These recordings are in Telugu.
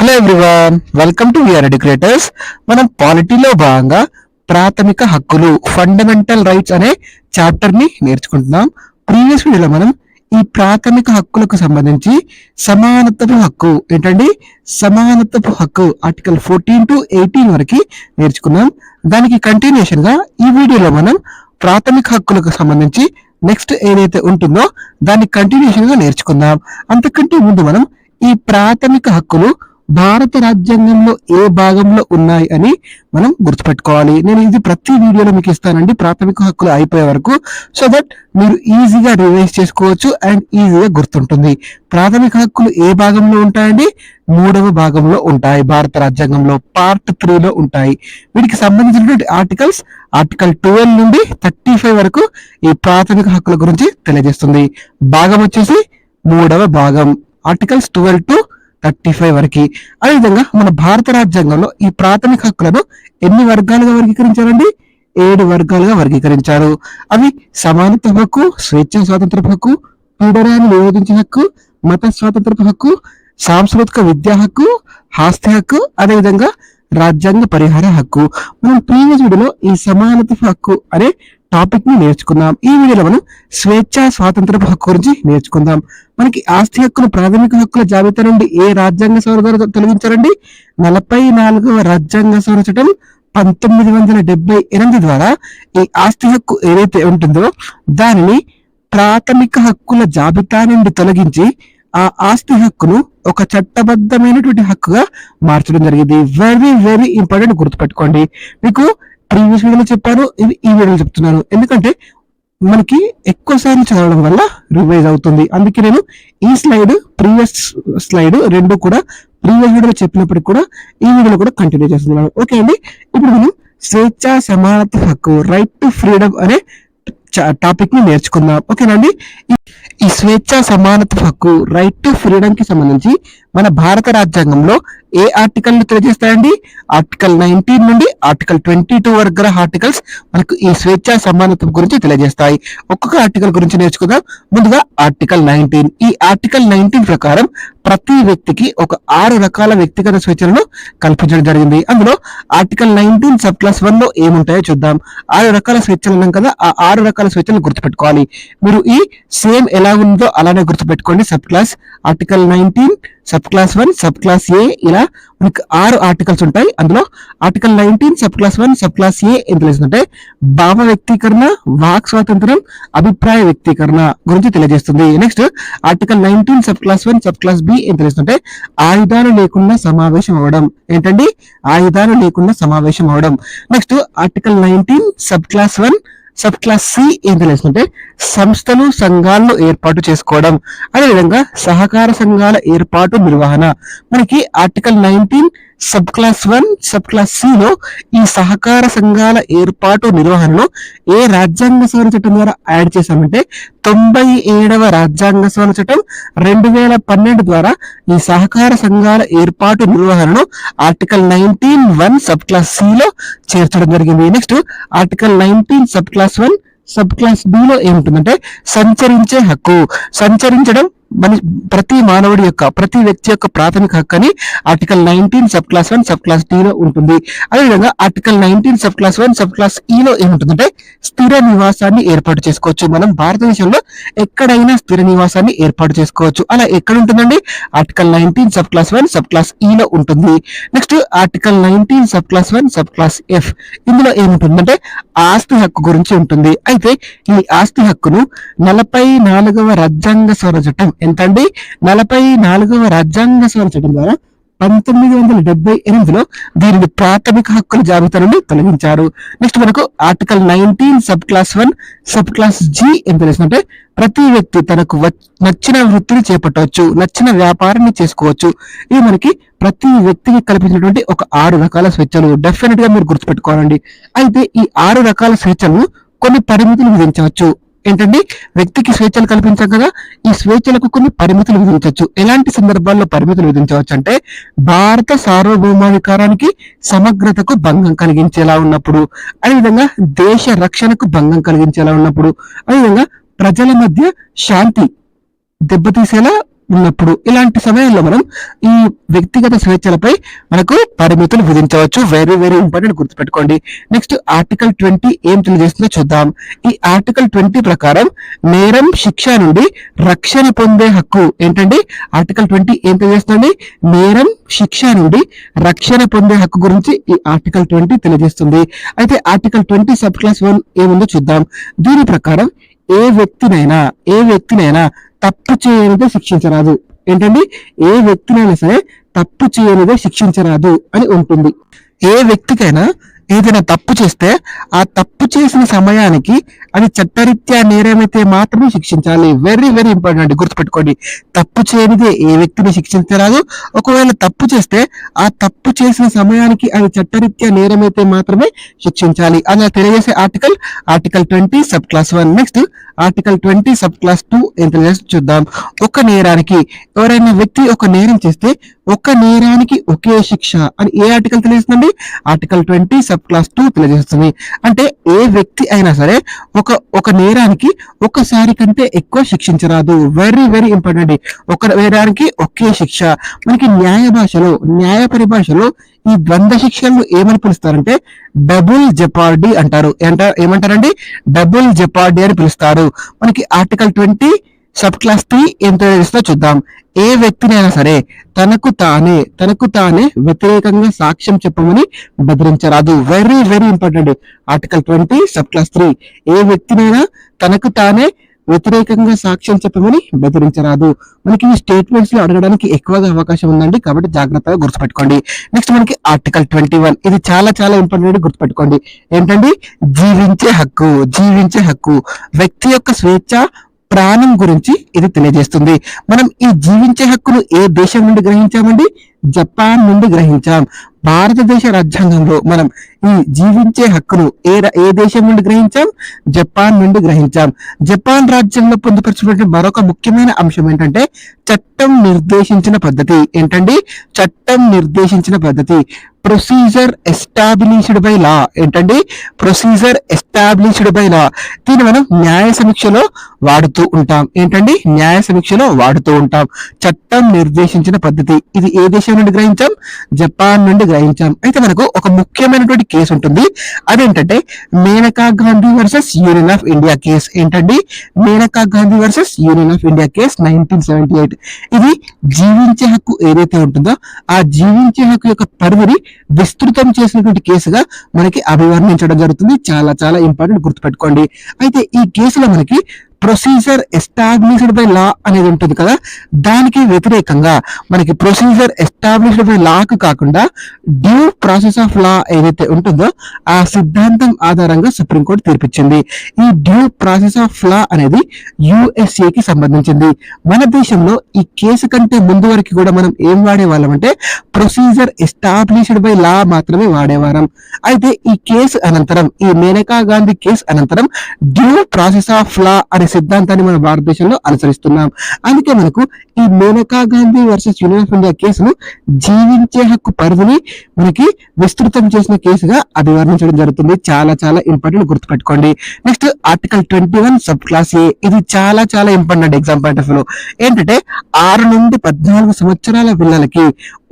Hello everyone, welcome to VR educators. మనం పాలిటీలో భాగంగా ప్రాథమిక హక్కులు ఫండమెంటల్ రైట్స్ అనే చాప్టర్ ని నేర్చుకుంటున్నాం. ప్రీవియస్ వీడియోలో మనం ఈ ప్రాథమిక హక్కులకు సంబంధించి సమానత్వపు హక్కు ఏంటండి, సమానత్వపు హక్కు ఆర్టికల్ 14 to 18 వరకు నేర్చుకున్నాం. దానికి కంటిన్యూషన్ గా ఈ వీడియోలో మనం ప్రాథమిక హక్కులకు సంబంధించి నెక్స్ట్ ఏదైతే ఉంటుందో దాన్ని కంటిన్యూషన్ గా నేర్చుకుందాం. అంతకంటే ముందు మనం ఈ ప్రాథమిక హక్కులు భారత రాజ్యాంగంలో ఏ భాగంలో ఉన్నాయి అని మనం గుర్తుపెట్టుకోవాలి. నేను ఇది ప్రతి వీడియోలో మీకు ఇస్తానండి ప్రాథమిక హక్కులు అయిపోయే వరకు, సో దట్ మీరు ఈజీగా రివైజ్ చేసుకోవచ్చు అండ్ ఈజీగా గుర్తుంటుంది. ప్రాథమిక హక్కులు ఏ భాగంలో ఉంటాయండి? 3వ భాగంలో ఉంటాయి. భారత రాజ్యాంగంలో పార్ట్ 3లో ఉంటాయి. వీటికి సంబంధించినటువంటి ఆర్టికల్ 12 నుండి 35 వరకు ఈ ప్రాథమిక హక్కుల గురించి తెలియజేస్తుంది. భాగం వచ్చేసి 3వ భాగం, ఆర్టికల్స్ 12 to 35 వరకు. అదేవిధంగా మన భారత రాజ్యాంగంలో ఈ ప్రాథమిక హక్కులను ఎన్ని వర్గాలుగా వర్గీకరించారండి? 7 వర్గాలుగా వర్గీకరించారు. అవి సమానత్వ హక్కు, స్వేచ్ఛా స్వాతంత్రపు హక్కు, పీడనాన్ని నిరోధించే హక్కు, మత స్వాతంత్రపు హక్కు, సాంస్కృతిక విద్యా హక్కు, ఆస్తి హక్కు, అదేవిధంగా రాజ్యాంగ పరిహార హక్కు. మనం ప్రీవియస్ వీడియోలో ఈ సమానత్వ హక్కు అనే టాపిక్ ని నేర్చుకుందాం. ఈ వీడియోలో మనం స్వేచ్ఛా స్వాతంత్రపు హక్కు గురించి నేర్చుకుందాం. మనకి ఆస్తి హక్కులు ప్రాథమిక హక్కుల జాబితా నుండి ఏ రాజ్యాంగ సవరణ ద్వారా తొలగించారండి? 44వ రాజ్యాంగ సవరణ చట్టం 1978 ద్వారా ఈ ఆస్తి హక్కు ఏదైతే ఉంటుందో దానిని ప్రాథమిక హక్కుల జాబితా నుండి తొలగించి ఆ ఆస్తి హక్కును ఒక చట్టబద్ధమైనటువంటి హక్కుగా మార్చడం జరిగింది. వెరీ వెరీ ఇంపార్టెంట్, గుర్తుపెట్టుకోండి. మీకు ప్రీవియస్ వీడియోలో చెప్పాను, ఇది ఈ వీడియోలో చెప్తున్నాను. ఎందుకంటే మనకి ఎక్కువసార్లు చదవడం వల్ల రివైజ్ అవుతుంది. అందుకే నేను ఈ స్లైడ్, ప్రీవియస్ స్లైడ్ రెండు కూడా ప్రీవియస్ వీడియోలో చెప్పినప్పటికీ కూడా ఈ వీడియోలో కూడా కంటిన్యూ చేస్తున్నాను. ఓకే అండి, ఇప్పుడు మనం స్వేచ్ఛ సమానత్వ హక్కు, రైట్ టు ఫ్రీడమ్ అనే టాపిక్ ని నేర్చుకుందాం. ఓకేనండి, ఈ స్వేచ్ఛ సమానత్వ హక్కు, రైట్ టు ఫ్రీడమ్ కి సంబంధించి మన భారత రాజ్యాంగంలో ఏ ఆర్టికల్ తెలియజేస్తాయండి? ఆర్టికల్ 19 నుండి ఆర్టికల్ 22 వరకు గల ఆర్టికల్స్ మనకు ఈ స్వేచ్ఛ సమానత్వం గురించి తెలియజేస్తాయి. ఒక్కొక్క ఆర్టికల్ గురించి నేర్చుకుందాం. ముందుగా ఆర్టికల్ 19. ఈ ఆర్టికల్ 19 ప్రకారం ప్రతి వ్యక్తికి ఒక 6 రకాల వ్యక్తిగత స్వేచ్ఛలను కల్పించడం జరిగింది. అందులో ఆర్టికల్ 19 సబ్ క్లాస్ 1 లో ఏముంటాయో చూద్దాం. 6 రకాల స్వేచ్ఛలు ఉన్నాం కదా, ఆ 6 రకాల స్వేచ్ఛలు గుర్తుపెట్టుకోవాలి. మీరు ఈ సేమ్ ఎలా ఉందో అలానే గుర్తుపెట్టుకోండి. Sub clause article 19, sub clause 1, sub clause A, ఇలా మనకి 6 ఆర్టికల్స్ ఉంటాయి. అందులో article 19 sub clause 1 sub clause A ఏం తెలుస్తుంటే భావ వ్యక్తీకరణ, వాక్ స్వాతంత్రం, అభిప్రాయ వ్యక్తీకరణ గురించి తెలియజేస్తుంది. Next article 19 sub clause 1 sub clause B ఏం తెలుస్తుంటే ఆయుధాలు లేకుండా సమావేశం అవడం. ఏంటండి? ఆయుధాలు లేకుండా సమావేశం అవడం. Next article 19 sub clause 1 sub clause c ఏం తెలుస్తుంటే సంస్థలు, సంఘాలను ఏర్పాటు చేసుకోవడం, అదేవిధంగా సహకార సంఘాల ఏర్పాటు, నిర్వహణ. మనకి article 19 sub clause 1 sub clause c లో ఈ సహకార సంఘాల ఏర్పాటు, నిర్వహణలో ఏ రాజ్యాంగ సవరణ చట్టం ద్వారా యాడ్ చేశామంటే 97వ రాజ్యాంగ సవరణ చట్టం 2012 ద్వారా ఈ సహకార సంఘాల ఏర్పాటు, నిర్వహణను ఆర్టికల్ 19(1) సబ్ క్లాస్ సి లో చేర్చడం జరిగింది. Next article 19 sub clause 1 sub clause B లో ఏముంటుందంటే సంచరించే హక్కు. సంచరించడం ప్రతి మానవుడి యొక్క, ప్రతి వ్యక్తి యొక్క ప్రాథమిక హక్కు అని article 19 sub clause 1 sub clause D లో ఉంటుంది. అదేవిధంగా article 19 sub clause 1 sub clause E లో ఏముంటుందంటే స్థిర నివాసాన్ని ఏర్పాటు చేసుకోవచ్చు. మనం భారతదేశంలో ఎక్కడైనా స్థిర నివాసాన్ని ఏర్పాటు చేసుకోవచ్చు. అలా ఎక్కడ ఉంటుందండి? Article 19 sub clause 1 sub clause E లో ఉంటుంది. Next article 19 sub clause 1 sub class F, ఇందులో ఏముంటుందంటే ఆస్తి హక్కు గురించి ఉంటుంది. అయితే ఈ ఆస్తి హక్కును 44వ రాజ్యాంగ సవరణ చట్టం, ఎంతండి? 44వ రాజ్యాంగ సవరణ చట్టం ద్వారా 1978లో దీనిని ప్రాథమిక హక్కుల జాబితా నుండి తొలగించారు. నెక్స్ట్ మనకు article 19 sub clause 1 sub class G ఏం తెలుస్తుంటే ప్రతి వ్యక్తి తనకు నచ్చిన వృత్తిని చేపట్టవచ్చు, నచ్చిన వ్యాపారాన్ని చేసుకోవచ్చు. ఇది మనకి ప్రతి వ్యక్తికి కల్పించినటువంటి ఒక 6 రకాల స్వేచ్ఛలు. డెఫినెట్ గా మీరు గుర్తుపెట్టుకోవాలండి. అయితే ఈ 6 రకాల స్వేచ్ఛలను కొన్ని పరిమితులు విధించవచ్చు. ఏంటండి? వ్యక్తికి స్వేచ్ఛలు కల్పించాం కదా, ఈ స్వేచ్ఛలకు కొన్ని పరిమితులు విధించవచ్చు. ఎలాంటి సందర్భాల్లో పరిమితులు విధించవచ్చు అంటే భారత సార్వభౌమాధికారానికి, సమగ్రతకు భంగం కలిగించేలా ఉన్నప్పుడు, అదేవిధంగా దేశ రక్షణకు భంగం కలిగించేలా ఉన్నప్పుడు, అదేవిధంగా ప్రజల మధ్య శాంతి దెబ్బతీసేలా ఉన్నప్పుడు ఇలాంటి సమయంలో మనం ఈ వ్యక్తిగత స్వేచ్ఛలపై మనకు పరిమితులు విధించవచ్చు. వెరీ వెరీ ఇంపార్టెంట్, గుర్తుపెట్టుకోండి. నెక్స్ట్ ఆర్టికల్ 20 ఏం తెలియజేస్తుందో చూద్దాం. ఈ ఆర్టికల్ 20 ప్రకారం నేరం, శిక్ష నుండి రక్షణ పొందే హక్కు ఏంటండి? ఆర్టికల్ 20 ఏం తెలియజేస్తుంది? నేరం, శిక్ష నుండి రక్షణ పొందే హక్కు గురించి ఈ ఆర్టికల్ 20 తెలియజేస్తుంది. అయితే ఆర్టికల్ 20 సబ్ క్లాస్ 1 ఏముందో చూద్దాం. దీని ప్రకారం ఏ వ్యక్తినైనా తప్పు చేయనిదే శిక్షించరాదు. ఏంటండి? ఏ వ్యక్తినైనా సరే తప్పు చేయనిదే శిక్షించరాదు అని ఉంటుంది. ఏ వ్యక్తికైనా ఏదైనా తప్పు చేస్తే ఆ తప్పు చేసిన సమయానికి అది చట్టరీత్యా నేరమైతే మాత్రమే శిక్షించాలి. వెరీ వెరీ ఇంపార్టెంట్, గుర్తుపెట్టుకోండి. తప్పు చేయనిదే ఏ వ్యక్తిని శిక్షించరాదు. ఒకవేళ తప్పు చేస్తే ఆ తప్పు చేసిన సమయానికి అది చట్టరీత్యా నేరమైతే మాత్రమే శిక్షించాలి. అలా తెలియజేసే article 20 sub clause 1. Next article 20 sub clause 2 ఏం తెలియజేసి చూద్దాం. ఒక నేరానికి ఎవరైనా వ్యక్తి ఒక నేరం చేస్తే ఒక నేరానికి ఒకే శిక్ష అని ఏ ఆర్టికల్ తెలియజేస్తుంది? ఆర్టికల్ 20 సబ్ క్లాస్ 2 తెలియజేస్తుంది. అంటే ఏ వ్యక్తి అయినా సరే ఒక నేరానికి ఒకసారి కంటే ఎక్కువ శిక్షించరాదు. Very very important. ఒక నేరానికి ఒకే శిక్ష. మనకి న్యాయ పరిభాషలో ఈ ద్వంద్వ శిక్షలను ఏమని పిలుస్తారంటే డబుల్ జెపార్డీ అంటారు. ఏమంటారండి? డబుల్ జెపార్డీ అని పిలుస్తారు. మనకి ఆర్టికల్ 20 సబ్ క్లాస్ 3 ఏం తెలియజేస్తో చూద్దాం. ఏ వ్యక్తినైనా సరే తనకు తానే వ్యతిరేకంగా సాక్ష్యం చెప్పమని బెదిరించరాదు. Very very important. Article 20 sub clause 3. ఏ వ్యక్తినైనా తనకు తానే వ్యతిరేకంగా సాక్ష్యం చెప్పమని బెదిరించరాదు. మనకి ఈ స్టేట్మెంట్స్ లో అడగడానికి ఎక్కువగా అవకాశం ఉందండి, కాబట్టి జాగ్రత్తగా గుర్తుపెట్టుకోండి. నెక్స్ట్ మనకి ఆర్టికల్ 21. ఇది చాలా చాలా ఇంపార్టెంట్, గుర్తుపెట్టుకోండి. ఏంటండి? జీవించే హక్కు. వ్యక్తి యొక్క స్వేచ్ఛ, ప్రాణం గురించి ఇది తెలియజేస్తుంది. మనం ఈ జీవించే హక్కును ఏ దేశం నుండి గ్రహించామండి? జపాన్ నుండి గ్రహించాం. భారతదేశ రాజ్యాంగంలో మనం ఈ జీవించే హక్కును ఏ దేశం నుండి గ్రహించాం? జపాన్ నుండి గ్రహించాం. జపాన్ రాజ్యంలో పొందుపరచినటువంటి మరొక ముఖ్యమైన అంశం ఏంటంటే చట్టం నిర్దేశించిన పద్ధతి. ఏంటండి? చట్టం నిర్దేశించిన పద్ధతి. Procedure established by law. ఏంటండి? Procedure established by law. దీన్ని మనం న్యాయ సమీక్షలో వాడుతూ ఉంటాం. ఏంటండి? న్యాయ సమీక్షలో వాడుతూ ఉంటాం. చట్టం నిర్దేశించిన పద్ధతి. ఇది ఏ దేశం నుండి గ్రహించాం? జపాన్ నుండి గ్రహించాం. అయితే మనకు ఒక ముఖ్యమైనటువంటి కేసు ఉంటుంది. అదేంటంటే Maneka Gandhi versus union of India case. ఏంటండి? Maneka Gandhi versus union of India case 1978. ఇది జీవించే హక్కు ఏదైతే ఉంటుందో ఆ జీవించే హక్కు యొక్క పరిధిని విస్తృతం చేసినటువంటి కేసుగా మనకి అభివర్ణించడం జరుగుతుంది. చాలా చాలా ఇంపార్టెంట్, గుర్తుపెట్టుకోండి. అయితే ఈ కేసులో మనకి ప్రొసీజర్ ఎస్టాబ్లిష్డ్ బై లా అనేది ఉంటుంది కదా, దానికి వ్యతిరేకంగా మనకి ప్రొసీజర్ ఎస్టాబ్లిష్డ్ బై లాకు కాకుండా డ్యూ ప్రాసెస్ ఆఫ్ లా ఏదైతే ఉంటుందో ఆ సిద్ధాంతం ఆధారంగా సుప్రీంకోర్టు తీర్పిచ్చింది. ఈ డ్యూ ప్రాసెస్ ఆఫ్ లా అనేది యుఎస్ఏకి సంబంధించింది. మన దేశంలో ఈ కేసు కంటే ముందు వరకు కూడా మనం ఏం వాడేవాళ్ళం అంటే ప్రొసీజర్ ఎస్టాబ్లిష్డ్ బై లా మాత్రమే వాడేవారం. అయితే ఈ కేసు అనంతరం, ఈ మేనకా గాంధీ కేసు అనంతరం డ్యూ ప్రాసెస్ ఆఫ్ లా అనే సిద్ధాంతాన్ని మన భారతదేశంలో అనుసరిస్తున్నాం. అందుకే మనకు ఈ Maneka Gandhi versus union of India కేసును జీవించే హక్కు పరిధిని మనకి విస్తృతం చేసిన కేసుగా అభివర్ణించడం జరుగుతుంది. చాలా చాలా ఇంపార్టెంట్, గుర్తుపెట్టుకోండి. నెక్స్ట్ ఆర్టికల్ 21 సబ్ క్లాస్ ఏ. ఇది చాలా చాలా important exam point of view. ఏంటంటే 6 నుండి 14 సంవత్సరాల పిల్లలకి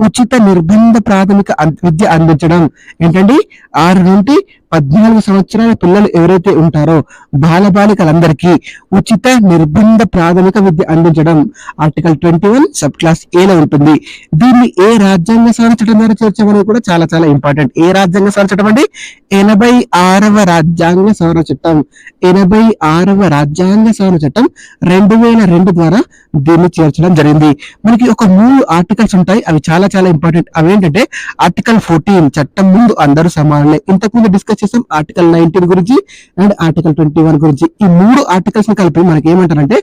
ఉచిత నిర్బంధ ప్రాథమిక విద్య అందించడం. ఏంటండి? 6 నుండి 14 సంవత్సరాల పిల్లలు ఎవరైతే ఉంటారో బాలబాలికలందరికీ ఉచిత నిర్బంధ ప్రాథమిక విద్య అందించడం ఆర్టికల్ 21 సబ్ క్లాస్ ఏలో ఉంటుంది. దీన్ని ఏ రాజ్యాంగ సవరణ చట్టం ద్వారా చేర్చామనేది కూడా చాలా చాలా ఇంపార్టెంట్. ఏ రాజ్యాంగ సవరణ చట్టం అండి? 86వ రాజ్యాంగ సవరణ చట్టం. 86వ రాజ్యాంగ సవరణ చట్టం 2002 ద్వారా దీన్ని చేర్చడం జరిగింది. మనకి ఒక 3 ఆర్టికల్స్ ఉంటాయి, అవి చాలా చాలా ఇంపార్టెంట్. అవేంటంటే ఆర్టికల్ 14 చట్టం ముందు అందరూ సమానమే. ఇంతకుముందు డిస్కస్ చేసాం ఆర్టికల్ 19 గురించి అండ్ ఆర్టికల్ 21 గురించి. ఈ 3 ఆర్టికల్స్ ని కలిపి మనకి ఏమంటారంటే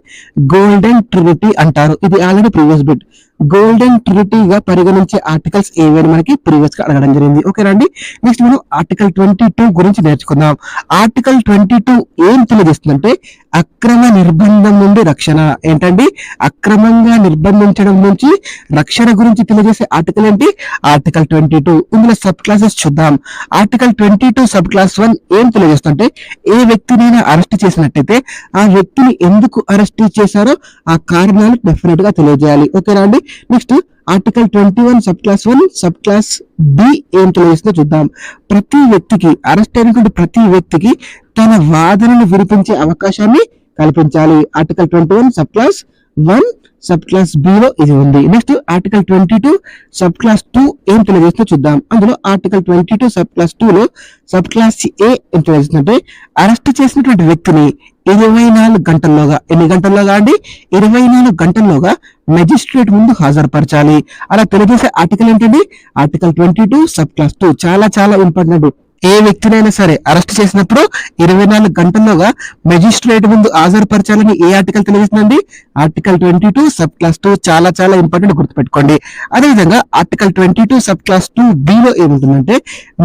గోల్డెన్ ట్రినిటీ అంటారు. ఇది ఆల్రెడీ ప్రీవియస్ బిట్. గోల్డెన్ ట్రినిటీగా పరిగణించే ఆర్టికల్స్ ఏవని మనకి ప్రీవియస్ గా అడగడం జరిగింది. ఓకేనండి. నెక్స్ట్ మనం ఆర్టికల్ 22 గురించి నేర్చుకుందాం. ఆర్టికల్ 22 ఏం తెలియజేస్తుందంటే అక్రమ నిర్బంధం నుండి రక్షణ. ఏంటండి? అక్రమంగా నిర్బంధించడం నుంచి రక్షణ గురించి తెలియజేసే ఆర్టికల్ ఏంటి? ఆర్టికల్ 22. ఇందులో సబ్ క్లాసెస్ చూద్దాం. ఆర్టికల్ 22 సబ్ క్లాస్ 1 ఏం తెలియజేస్తుంటే, ఏ వ్యక్తినైనా అరెస్ట్ చేసినట్టయితే ఆ వ్యక్తిని ఎందుకు అరెస్ట్ చేశారో ఆ కారణాలు డెఫినెట్ గా తెలియజేయాలి. ఓకేనా అండి? Next article 21 sub clause 1 sub clause B ఏం తెలియజేస్తుందో చూద్దాం. ప్రతి వ్యక్తికి, అరెస్ట్ అయినటువంటి ప్రతి వ్యక్తికి తన వాదనను వినిపించే అవకాశాన్ని కల్పించాలి. Article 21 sub clause 1 sub clause B లో ఇది ఉంది. నెక్స్ట్ ఆర్టికల్ 22 సబ్ క్లాస్ 2 ఏం తెలియజేస్తుందో చూద్దాం. అందులో ఆర్టికల్ 22 సబ్ క్లాస్ 2 లో సబ్ క్లాస్ ఏ ఏం తెలియజేస్తుందంటే, అరెస్ట్ చేసినటువంటి వ్యక్తిని 24 గంటల్లోగా, ఎన్ని గంటల్లోగా అండి? 24 గంటల్లోగా మెజిస్ట్రేట్ ముందు హాజరుపరచాలి. అలా తెలియజేసే ఆర్టికల్ ఏంటండి? Article 22 sub clause 2. చాలా చాలా ఇంపార్టెంట్. ఏ వ్యక్తినైనా సరే అరెస్ట్ చేసినప్పుడు 24 గంటల్లోగా మెజిస్ట్రేట్ ముందు హాజరుపరచాలని ఏ ఆర్టికల్ తెలియజేస్తుందండి? Article 22 sub clause 2. చాలా చాలా ఇంపార్టెంట్, గుర్తుపెట్టుకోండి. అదేవిధంగా ఆర్టికల్ 22 సబ్ క్లాస్ 2 లో ఏముంటుందంటే,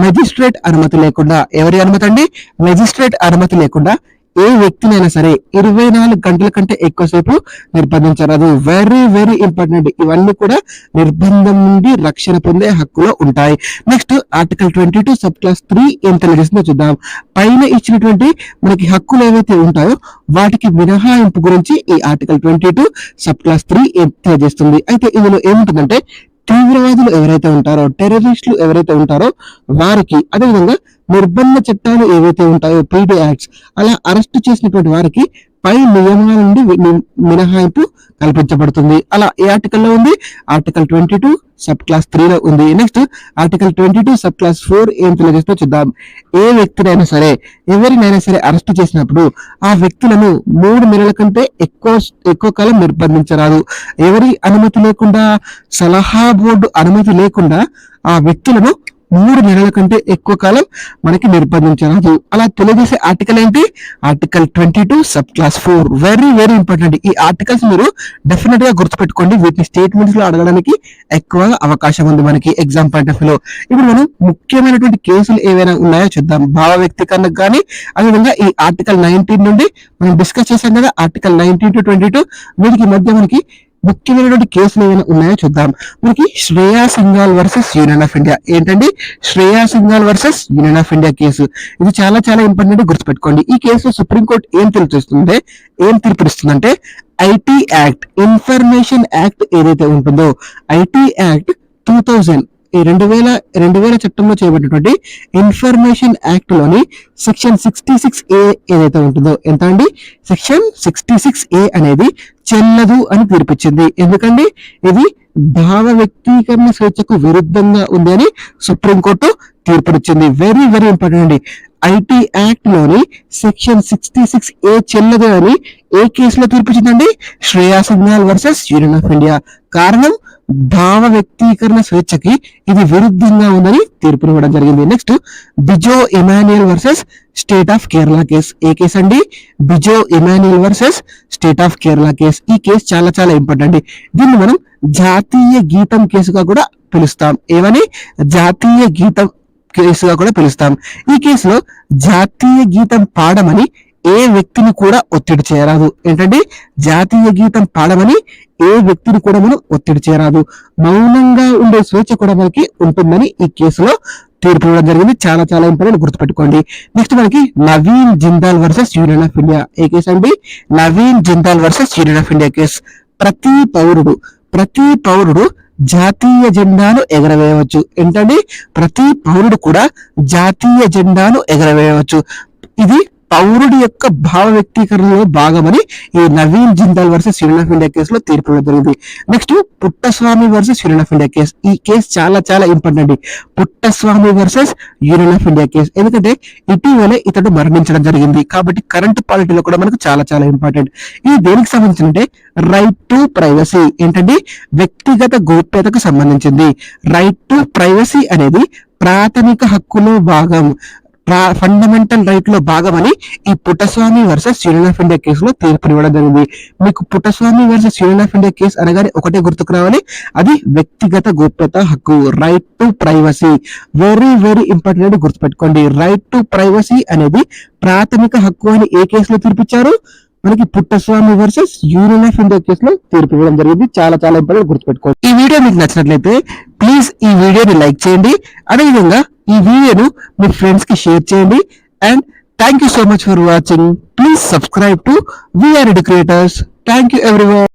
మెజిస్ట్రేట్ అనుమతి లేకుండా, ఎవరి అనుమతి అండి? మెజిస్ట్రేట్ అనుమతి లేకుండా ఏ వ్యక్తినైనా సరే 24 గంటల కంటే ఎక్కువసేపు నిర్బంధించరాదు. Very very important. ఇవన్నీ కూడా నిర్బంధం నుండి రక్షణ పొందే హక్కులో ఉంటాయి. నెక్స్ట్ ఆర్టికల్ 22 సబ్ క్లాస్ 3 ఏం తెలియజేస్తుందో చూద్దాం. పైన ఇచ్చినటువంటి మనకి హక్కులు ఏవైతే ఉంటాయో వాటికి మినహాయింపు గురించి ఈ ఆర్టికల్ 22 సబ్ క్లాస్ 3 ఏం తెలియజేస్తుంది. అయితే ఇందులో ఏముంటుందంటే, తీవ్రవాదులు ఎవరైతే ఉంటారో, టెర్రరిస్టులు ఎవరైతే ఉంటారో వారికి, అదేవిధంగా నిర్బంధ చట్టాలు ఏవైతే ఉంటాయో పీడీ యాక్ట్స్, అలా అరెస్ట్ చేసినటువంటి వారికి పై నియమాల నుండి మినహాయింపు కల్పించబడుతుంది. అలా ఏ ఆర్టికల్లో ఉంది? ఆర్టికల్ 22 సబ్ క్లాస్ 3 లో ఉంది. నెక్స్ట్ ఆర్టికల్ 22 సబ్ క్లాస్ 4 ఏం తెలియజేస్తే చూద్దాం. ఏ వ్యక్తినైనా సరే, ఎవరినైనా సరే అరెస్ట్ చేసినప్పుడు ఆ వ్యక్తులను 3 నెలల కంటే ఎక్కువ కాలం నిర్బంధించరాదు. ఎవరి అనుమతి లేకుండా, సలహా బోర్డు అనుమతి లేకుండా ఆ వ్యక్తులను 3 నెలల కంటే ఎక్కువ కాలం మనకి నిర్బంధించరాదు. అలా తెలియజేసే ఆర్టికల్ ఏంటి? Article 22 sub class 4. Very very important. ఈ ఆర్టికల్స్ మీరు డెఫినెట్ గా గుర్తుపెట్టుకోండి. వీటిని స్టేట్మెంట్స్ లో అడగడానికి ఎక్కువగా అవకాశం ఉంది మనకి ఎగ్జామ్ పాయింట్ ఆఫ్ వ్యూలో. ఇప్పుడు మనం ముఖ్యమైనటువంటి కేసులు ఏవైనా ఉన్నాయో చూద్దాం. భావ వ్యక్తీకరణకు కానీ, అదేవిధంగా ఈ ఆర్టికల్ 19 నుండి మనం డిస్కస్ చేశాం కదా, ఆర్టికల్ 19 to 22, వీటికి మధ్య మనకి ముఖ్యమైనటువంటి కేసులు ఏమైనా ఉన్నాయో చూద్దాం. మనకి Shreya Singhal versus union of India. ఏంటండి? Shreya Singhal versus union of India case. ఇది చాలా చాలా ఇంపార్టెంట్, గుర్తుపెట్టుకోండి. ఈ కేసులో సుప్రీంకోర్టు ఏం తీర్పునిస్తుందంటే, ఐటీ యాక్ట్, ఇన్ఫర్మేషన్ యాక్ట్ ఏదైతే ఉంటుందో, ఐటీ యాక్ట్ 2000, ఈ 2000 చట్టంలో చేయబడినటువంటి ఇన్ఫర్మేషన్ యాక్ట్ లోని సెక్షన్ 66A ఏదైతే ఉంటుందో, ఎంత అండి? సెక్షన్ 66A అనేది చెల్లదు అని తీర్పిచ్చింది. ఎందుకండి? ఇది భావ వ్యక్తీకరణ స్వేచ్ఛకు విరుద్ధంగా ఉంది అని సుప్రీంకోర్టు తీర్పునిచ్చింది. వెరీ వెరీ ఇంపార్టెంట్ అండి. ఐటీ యాక్ట్ లోని సెక్షన్ 66A చెల్లదు అని ఏ కేసులో తీర్పిచ్చిందండి? Shreya Singhal versus union of India. కారణం, భావ వ్యక్తీకరణ స్వేచ్ఛకి ఇది విరుద్ధంగా ఉందని తీర్పునివ్వడం జరిగింది. Next Bijo Emmanuel versus state of Kerala case. ఏ కేసు అండి? Bijo Emmanuel versus state of Kerala case. ఈ కేసు చాలా చాలా ఇంపార్టెంట్. దీన్ని మనం జాతీయ గీతం కేసుగా కూడా పిలుస్తాం. ఏమని? జాతీయ గీతం కేసుగా కూడా పిలుస్తాం. ఈ కేసులో జాతీయ గీతం పాడమని ఏ వ్యక్తిని కూడా ఒత్తిడి చేయరాదు. ఏంటంటే, జాతీయ గీతం పాడమని ఏ వ్యక్తిని కూడా మనం ఒత్తిడి చేయరాదు. మౌనంగా ఉండే స్వేచ్ఛ కూడా మనకి ఉంటుందని ఈ కేసులో తీర్పు ఇవ్వడం జరిగింది. చాలా చాలా ఇంపార్టెంట్, గుర్తుపెట్టుకోండి. నెక్స్ట్ మనకి Naveen Jindal versus union of India. ఏ కేసు అండి? Naveen Jindal versus union of India case. ప్రతి పౌరుడు జాతీయ జెండాను ఎగరవేయవచ్చు. ఏంటండి? ప్రతి పౌరుడు కూడా జాతీయ జెండాను ఎగరవేయవచ్చు. ఇది పౌరుడి యొక్క భావ వ్యక్తీకరణలో భాగమని ఈ Naveen Jindal versus union of India కేసులో తీర్పు జరిగింది. Next Puttaswamy versus union of India case. ఈ కేసు చాలా చాలా important. Puttaswamy versus union of India case. ఎందుకంటే ఇటీవలే ఇతడు మరణించడం జరిగింది కాబట్టి కరెంట్ పాలిటీలో కూడా మనకు చాలా చాలా ఇంపార్టెంట్. ఇది దేనికి సంబంధించిందంటే, రైట్ టు ప్రైవసీ. ఏంటంటే, వ్యక్తిగత గోప్యతకు సంబంధించింది. రైట్ టు ప్రైవసీ అనేది ప్రాథమిక హక్కులో భాగం, ఫండమెంటల్ రైట్ లో భాగమని ఈ Puttaswamy versus union of India కేసులో తీర్పునివ్వడం జరిగింది. మీకు Puttaswamy versus union of India case అనగానే ఒకటే గుర్తుకు రావాలి, అది వ్యక్తిగత గోప్యత హక్కు, right to privacy. Very very important, గుర్తుపెట్టుకోండి. రైట్ టు ప్రైవసీ అనేది ప్రాథమిక హక్కు అని ఏ కేసులో తీర్పిచ్చారు? మనకి Puttaswamy versus union of India కేసులో తీర్పు ఇవ్వడం జరిగింది. చాలా చాలా ఇంపార్టెంట్, గుర్తుపెట్టుకోండి. ఈ వీడియో మీకు నచ్చినట్లయితే ప్లీజ్ ఈ వీడియోని లైక్ చేయండి. అదేవిధంగా ఈ వీడియోను మీ ఫ్రెండ్స్ కి షేర్ చేయండి. And thank you so much for watching. Please subscribe to VR Educators. Thank you everyone.